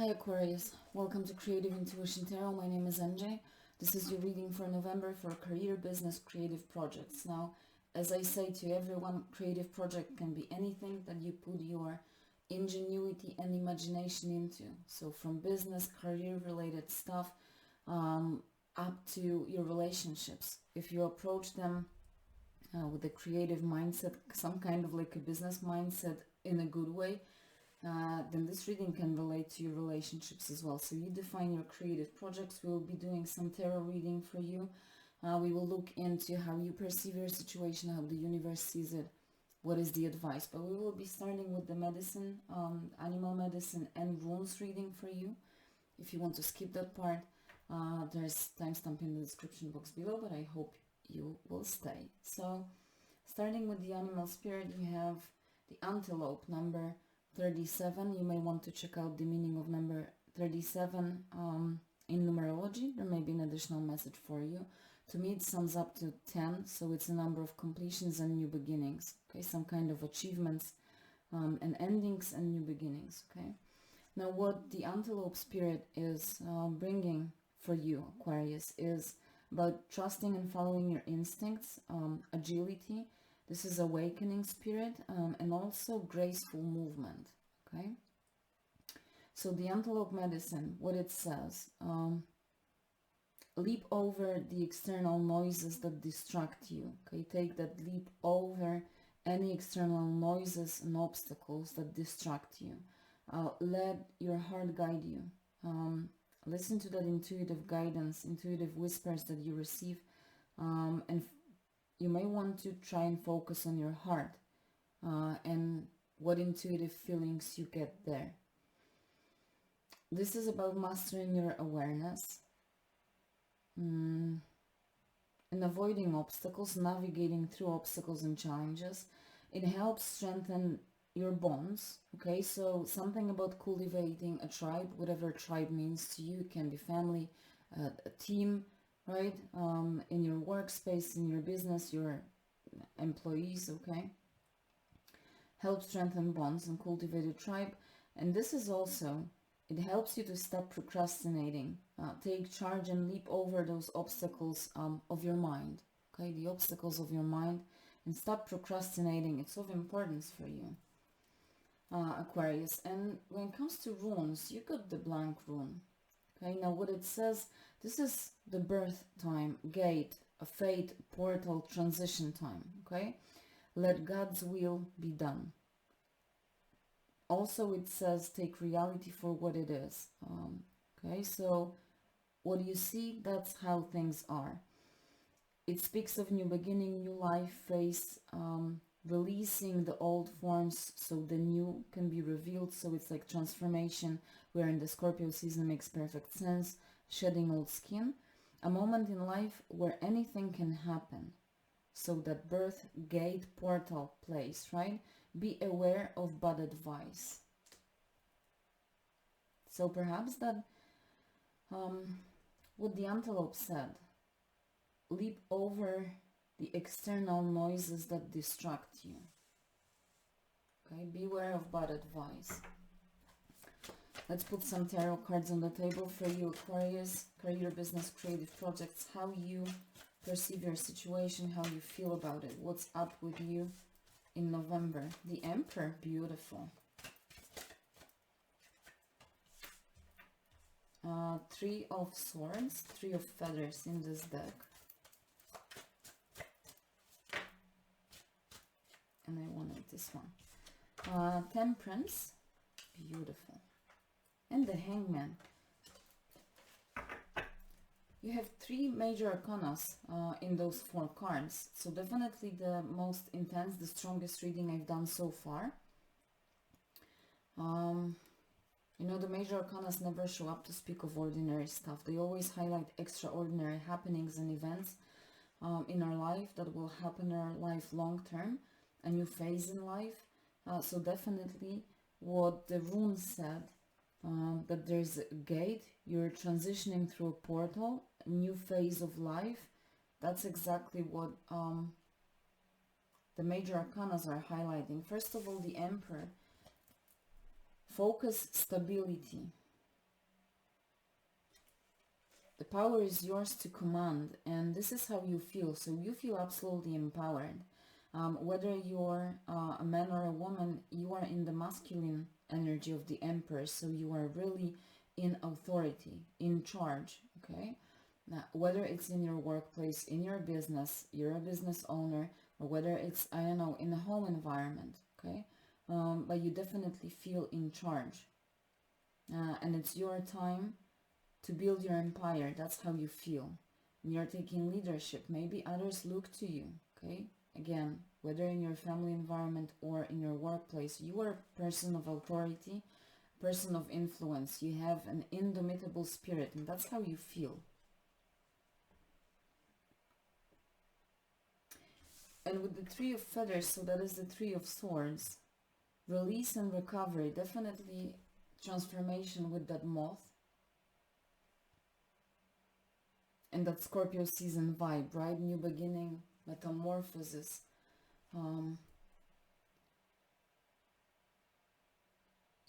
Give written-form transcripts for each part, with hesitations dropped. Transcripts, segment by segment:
Hi Aquarius, welcome to Creative Intuition Tarot. My name is MJ. This is your reading for November for career, business, creative projects. Now, as I say to everyone, creative project can be anything that you put your ingenuity and imagination into. So from business, career related stuff up to your relationships. If you approach them with a creative mindset, some kind of like a business mindset in a good way, then this reading can relate to your relationships as well. So you define your creative projects. We will be doing some tarot reading for you. We will look into how you perceive your situation, how the universe sees it, what is the advice. But we will be starting with the medicine, animal medicine and runes reading for you. If you want to skip that part, there's timestamp in the description box below, but I hope you will stay. So starting with the animal spirit, you have the antelope, number 37. You may want to check out the meaning of number 37 in numerology. There may be an additional message for you. To me it sums up to 10, so it's a number of completions and new beginnings, okay, some kind of achievements and endings and new beginnings. Okay, now what the antelope spirit is bringing for you, Aquarius, is about trusting and following your instincts, agility. This is awakening spirit and also graceful movement, okay? So the antelope medicine, what it says, leap over the external noises that distract you, okay? Take that leap over any external noises and obstacles that distract you. Let your heart guide you. Listen to that intuitive guidance, intuitive whispers that you receive, and you may want to try and focus on your heart and what intuitive feelings you get there. This is about mastering your awareness and avoiding obstacles, navigating through obstacles and challenges. It helps strengthen your bonds, okay? So something about cultivating a tribe, whatever tribe means to you. It can be family, a team, right? In your workspace, in your business, your employees, okay? Help strengthen bonds and cultivate a tribe. And this is also, it helps you to stop procrastinating. Take charge and leap over those obstacles of your mind, okay? The obstacles of your mind, and stop procrastinating. It's of importance for you, Aquarius. And when it comes to runes, you got the blank rune. Okay, now what it says, this is the birth time, gate, a fate, portal, transition time, okay? Let God's will be done. Also it says, take reality for what it is. Okay, so what you see, that's how things are. It speaks of new beginning, new life phase, releasing the old forms so the new can be revealed. So it's like transformation, where in the Scorpio season makes perfect sense. Shedding old skin, a moment in life where anything can happen. So that birth, gate, portal, place, right? Be aware of bad advice. So perhaps that what the antelope said, leap over the external noises that distract you. Okay, beware of bad advice. Let's put some tarot cards on the table for you, Aquarius. Career, business, creative projects. How you perceive your situation, how you feel about it. What's up with you in November? The Emperor, beautiful. Three of Swords, Three of Feathers in this deck. And I wanted this one. Temperance, beautiful. And the Hangman. You have three major arcanas in those four cards. So definitely the most intense, the strongest reading I've done so far. You know, the major arcanas never show up to speak of ordinary stuff. They always highlight extraordinary happenings and events in our life that will happen in our life long term, a new phase in life. So definitely what the runes said, that there's a gate, you're transitioning through a portal, a new phase of life. That's exactly what the major arcanas are highlighting. First of all, the Emperor. Focus, stability. The power is yours to command, and this is how you feel. So you feel absolutely empowered. Whether you're a man or a woman, you are in the masculine energy of the Emperor, so you are really in authority, in charge, okay? Now, whether it's in your workplace, in your business, you're a business owner, or whether it's, I don't know, in a home environment, okay? But you definitely feel in charge. And it's your time to build your empire. That's how you feel. And you're taking leadership. Maybe others look to you, okay? Again, whether in your family environment or in your workplace, you are a person of authority, person of influence. You have an indomitable spirit, and that's how you feel. And with the Three of Feathers, so that is the Three of Swords, release and recovery, definitely transformation with that moth. And that Scorpio season vibe, right? New beginning, metamorphosis. You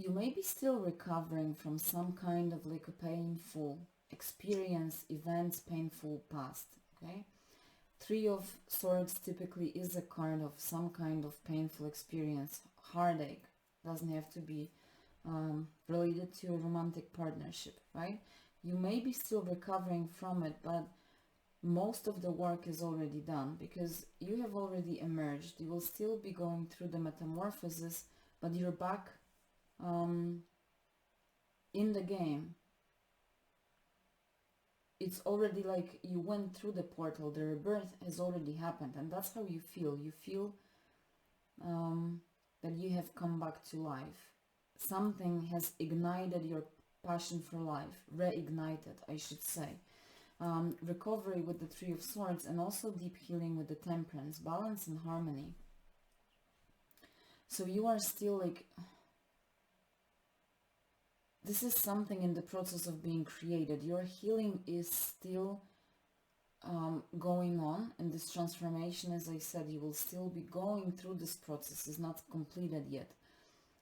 may be still recovering from some kind of like a painful experience, events, painful past, okay? Three of Swords typically is a card of some kind of painful experience, heartache. Doesn't have to be related to a romantic partnership, right? You may be still recovering from it, but most of the work is already done because you have already emerged. You will still be going through the metamorphosis, but you're back in the game. It's already like you went through the portal. The rebirth has already happened, and that's how you feel. You feel that you have come back to life. Something has ignited your passion for life, reignited, I should say. Recovery with the Three of Swords, and also deep healing with the Temperance, balance and harmony. So you are still like, this is something in the process of being created. Your healing is still going on, and this transformation, as I said, you will still be going through this process. Is not completed yet.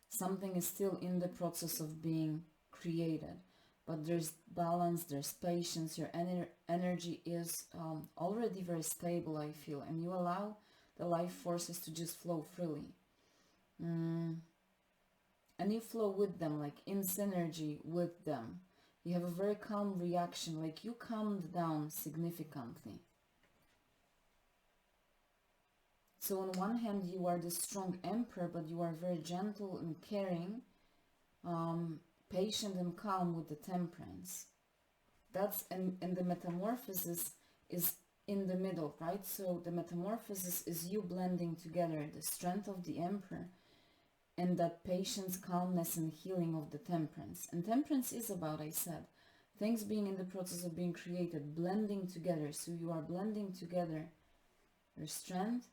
Something is still in the process of being created, but there's balance, there's patience. Your energy is already very stable, I feel, and you allow the life forces to just flow freely. And you flow with them, like in synergy with them. You have a very calm reaction, like you calmed down significantly. So on one hand, you are the strong Emperor, but you are very gentle and caring, patient and calm with the Temperance. That's, and the metamorphosis is in the middle, right? So the metamorphosis is you blending together the strength of the Emperor and that patience, calmness, and healing of the Temperance. And Temperance is about, I said, things being in the process of being created, blending together. So you are blending together your strength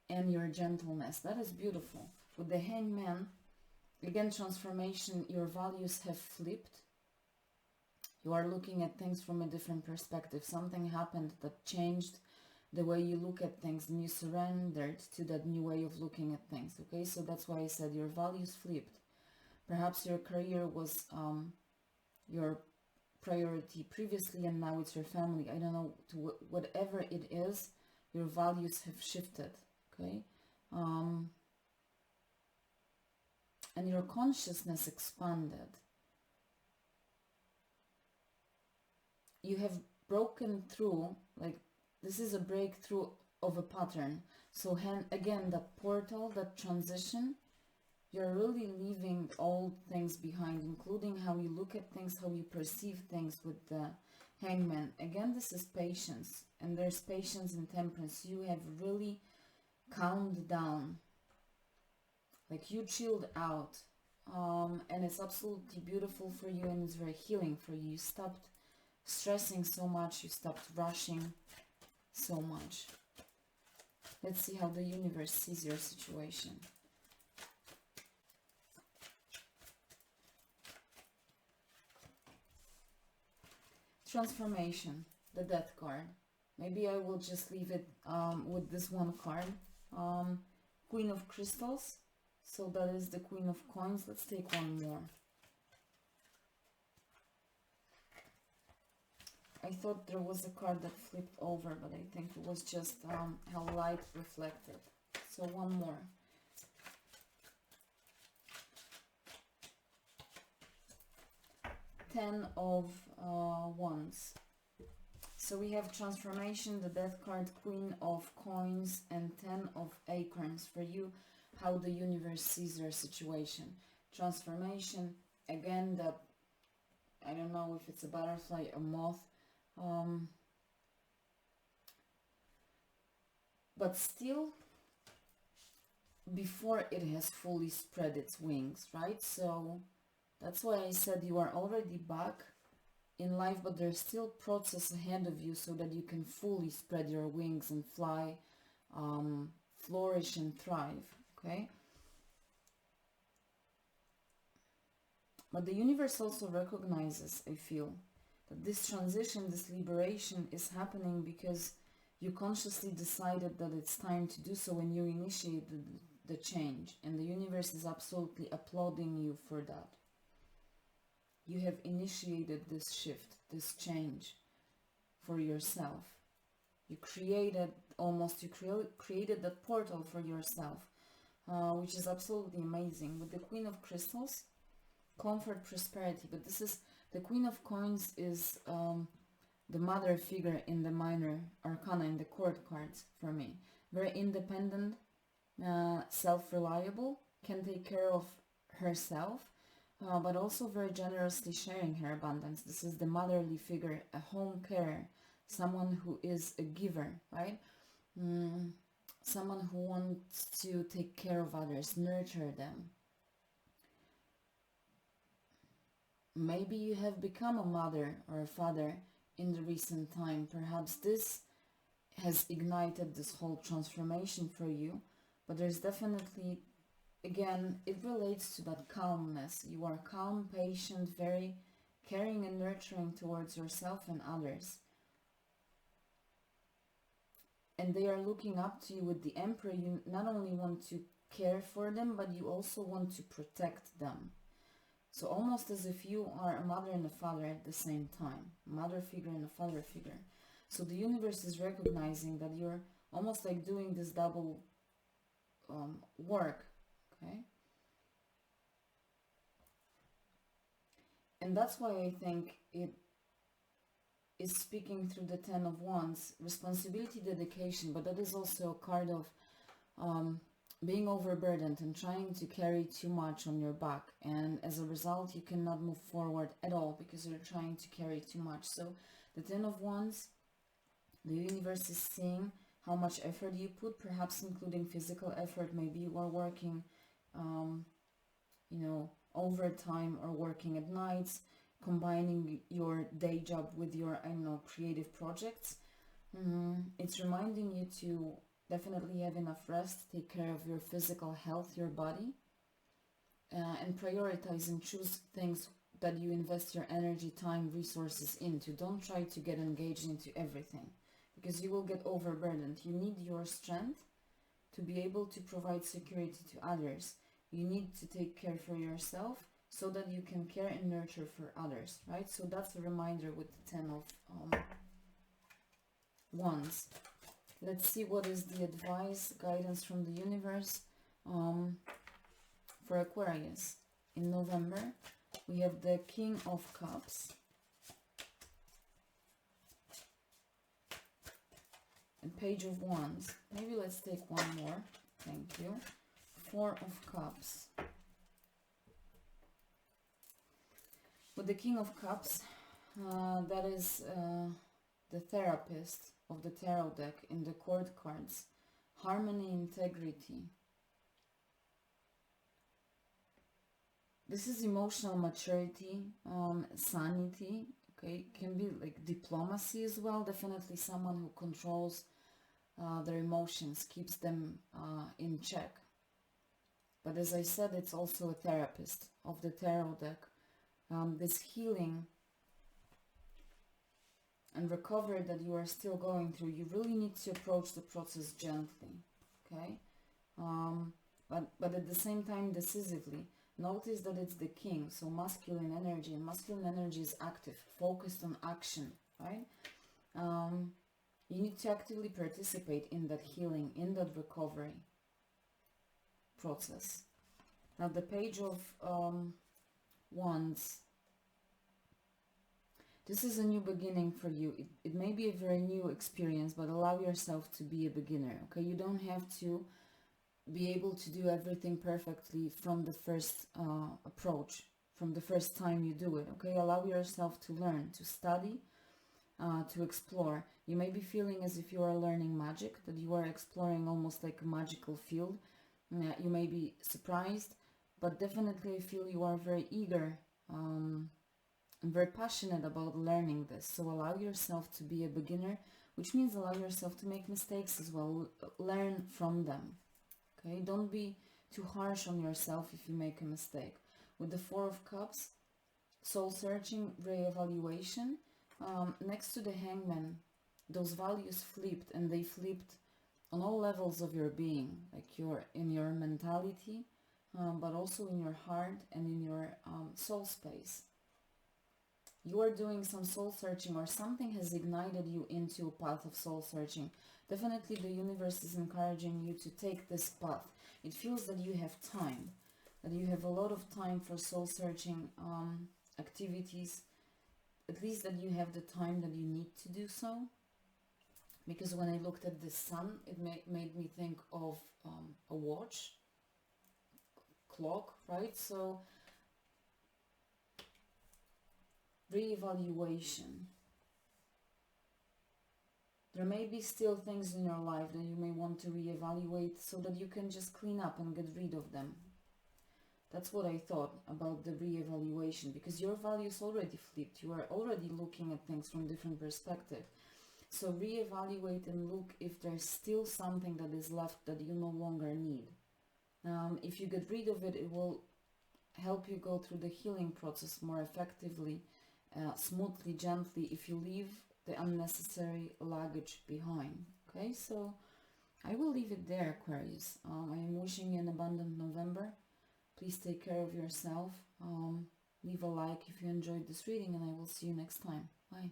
and your gentleness. That is beautiful. With the Hangman, again, transformation, your values have flipped. You are looking at things from a different perspective. Something happened that changed the way you look at things, and you surrendered to that new way of looking at things, okay? So that's why I said your values flipped. Perhaps your career was your priority previously, and now it's your family. I don't know, to whatever it is, your values have shifted, okay? And your consciousness expanded. You have broken through, like, this is a breakthrough of a pattern. So again, that portal, that transition, you're really leaving old things behind, including how you look at things, how you perceive things with the Hangman. Again, this is patience, and there's patience and Temperance. You have really calmed down, like you chilled out, and it's absolutely beautiful for you, and it's very healing for you. You stopped stressing so much, you stopped rushing so much. Let's see how the universe sees your situation. Transformation, the Death card. Maybe I will just leave it with this one card. Queen of Crystals. So that is the Queen of Coins. Let's take one more. I thought there was a card that flipped over, but I think it was just how light reflected. So one more. Ten of Wands. So we have transformation, the Death card, Queen of Coins, and 10 of Acorns. For you, how the universe sees your situation. Transformation, again, that, I don't know if it's a butterfly, a moth, but still before it has fully spread its wings, right? So that's why I said you are already back in life, but there's still process ahead of you so that you can fully spread your wings and fly, flourish and thrive, okay? But the universe also recognizes, I feel, that this transition, this liberation is happening because you consciously decided that it's time to do so when you initiated the change, and the universe is absolutely applauding you for that. You have initiated this shift, this change for yourself. You created, created that portal for yourself, which is absolutely amazing. With the Queen of Crystals, comfort, prosperity, but this is, the Queen of Coins is the mother figure in the minor arcana, in the court cards for me. Very independent, self-reliable, can take care of herself, but also very generously sharing her abundance. This is the motherly figure, a home carer, someone who is a giver, right? Someone who wants to take care of others, nurture them. Maybe you have become a mother or a father in the recent time. Perhaps this has ignited this whole transformation for you, but there's definitely, again, it relates to that calmness. You are calm, patient, very caring and nurturing towards yourself and others. And they are looking up to you with the Emperor. You not only want to care for them, but you also want to protect them. So almost as if you are a mother and a father at the same time. Mother figure and a father figure. So the universe is recognizing that you're almost like doing this double work, okay? And that's why I think it is speaking through the Ten of Wands, responsibility, dedication, but that is also a card of being overburdened and trying to carry too much on your back, and as a result you cannot move forward at all because you're trying to carry too much. So the Ten of Wands, the universe is seeing how much effort you put, perhaps including physical effort. Maybe you are working you know, overtime or working at nights, combining your day job with your, I don't know, creative projects. It's reminding you to definitely have enough rest, take care of your physical health, your body, and prioritize and choose things that you invest your energy, time, resources into. Don't try to get engaged into everything because you will get overburdened. You need your strength to be able to provide security to others. You need to take care for yourself so that you can care and nurture for others, right? So that's a reminder with the Ten of Wands. Let's see what is the advice, guidance from the universe for Aquarius. In November, we have the King of Cups and Page of Wands. Maybe let's take one more. Thank you. Four of Cups. With the King of Cups, that is the therapist of the tarot deck in the court cards. Harmony, integrity. This is emotional maturity, sanity, okay? Can be like diplomacy as well. Definitely someone who controls their emotions, keeps them in check. But as I said, it's also a therapist of the tarot deck. This healing and recovery that you are still going through, you really need to approach the process gently, okay? But at the same time, decisively. Notice that it's the King, so masculine energy, and masculine energy is active, focused on action, right? You need to actively participate in that healing, in that recovery process. Now the Page of Wands. This is a new beginning for you. It may be a very new experience, but allow yourself to be a beginner, okay? You don't have to be able to do everything perfectly from the first approach, from the first time you do it, okay? Allow yourself to learn, to study, to explore. You may be feeling as if you are learning magic, that you are exploring almost like a magical field. You may be surprised, but definitely I feel you are very eager and very passionate about learning this. So allow yourself to be a beginner, which means allow yourself to make mistakes as well. Learn from them. Okay, don't be too harsh on yourself if you make a mistake. With the Four of Cups, soul searching, re-evaluation, next to the Hangman, those values flipped, and they flipped on all levels of your being, like in your mentality, but also in your heart and in your soul space. You are doing some soul searching, or something has ignited you into a path of soul searching. Definitely the universe is encouraging you to take this path. It feels that you have time, that you have a lot of time for soul searching activities, at least that you have the time that you need to do so. Because when I looked at the sun, it made me think of a watch, clock, right? So re-evaluation. There may be still things in your life that you may want to re-evaluate so that you can just clean up and get rid of them. That's what I thought about the re-evaluation, because your values already flipped. You are already looking at things from different perspective. So re-evaluate and look if there's still something that is left that you no longer need. If you get rid of it, it will help you go through the healing process more effectively, smoothly, gently, if you leave the unnecessary luggage behind. Okay, so I will leave it there, Aquarius. I am wishing you an abundant November. Please take care of yourself. Leave a like if you enjoyed this reading, and I will see you next time. Bye.